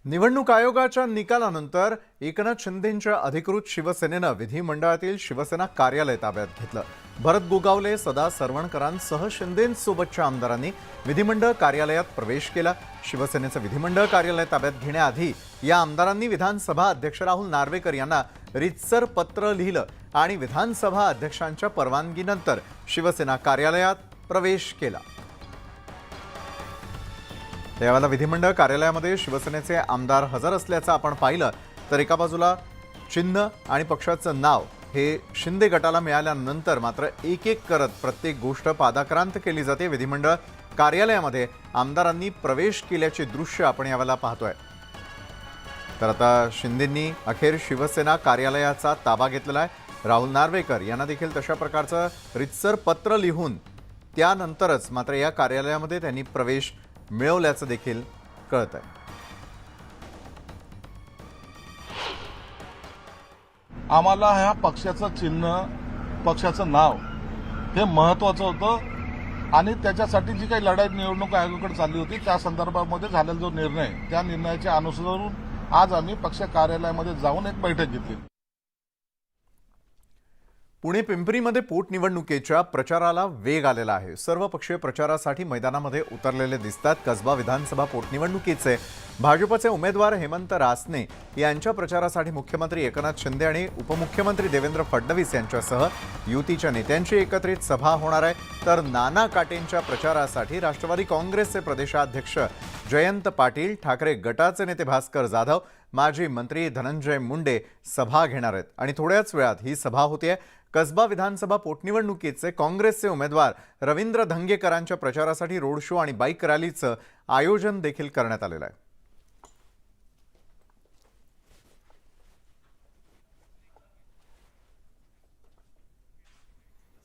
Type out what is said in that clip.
निवडणूक आयोगाच्या निकालानंतर एकनाथ शिंदेंच्या अधिकृत शिवसेनेनं विधिमंडळातील शिवसेना कार्यालय ताब्यात घेतलं। भरत गोगावले, सदा सरवणकरांसह शिंदेंसोबतच्या आमदारांनी विधिमंडळ कार्यालयात प्रवेश केला। शिवसेनेचं विधिमंडळ कार्यालय ताब्यात घेण्याआधी या आमदारांनी विधानसभा अध्यक्ष राहुल नार्वेकर यांना रीतसर पत्र लिहिलं आणि विधानसभा अध्यक्षांच्या परवानगीनंतर शिवसेना कार्यालयात प्रवेश केला। यावेळेला विधिमंडळ कार्यालयामध्ये शिवसेनेचे आमदार हजर असल्याचं आपण पाहिलं तर एका बाजूला चिन्ह आणि पक्षाचं नाव हे शिंदे गटाला मिळाल्यानंतर मात्र एक एक करत प्रत्येक गोष्ट पादाक्रांत केली जाते। विधिमंडळ कार्यालयामध्ये आमदारांनी प्रवेश केल्याचे दृश्य आपण यावेळेला पाहतोय। तर आता शिंदेंनी अखेर शिवसेना कार्यालयाचा ताबा घेतलेला आहे। राहुल नार्वेकर यांना देखील तशा प्रकारचं रीतसर पत्र लिहून त्यानंतरच मात्र या कार्यालयामध्ये त्यांनी प्रवेश मिळवल्याचं देखील कळत आहे। आम्हाला ह्या पक्षाचं चिन्ह, पक्षाचं नाव हे महत्त्वाचं होतं आणि त्याच्यासाठी जी काही लढाई निवडणूक आयोगाकडे चालली होती त्या संदर्भामध्ये झालेला जो निर्णय, त्या निर्णयाच्या अनुसरून आज आम्ही पक्ष कार्यालयामध्ये जाऊन एक बैठक घेतली। पुणे पिंपरीमध्ये पोटनिवडणुकीच्या प्रचाराला वेग आलेला आहे। सर्वपक्षीय प्रचारासाठी मैदानामध्ये उतरलेले दिसतात। कसबा विधानसभा पोटनिवडणुकीचे भाजपचे उमेदवार हेमंत रासने यांच्या प्रचारासाठी मुख्यमंत्री एकनाथ शिंदे आणि उपमुख्यमंत्री देवेंद्र फडणवीस यांच्यासह युतीच्या नेत्यांची एकत्रित सभा होणार आहे। तर नाना काटेंच्या प्रचारासाठी राष्ट्रवादी काँग्रेसचे प्रदेशाध्यक्ष जयंत पाटील, ठाकरे गटाचे नेते भास्कर जाधव, माजी मंत्री धनंजय मुंडे सभा घेणार आहेत आणि थोड्याच वेळात ही सभा होते। कसबा विधानसभा पोटनिवडणुकीचे काँग्रेसचे उमेदवार रवींद्र धंगेकरांच्या प्रचारासाठी रोड शो आणि बाईक रॅलीचं आयोजन देखील करण्यात आलेलं आहे।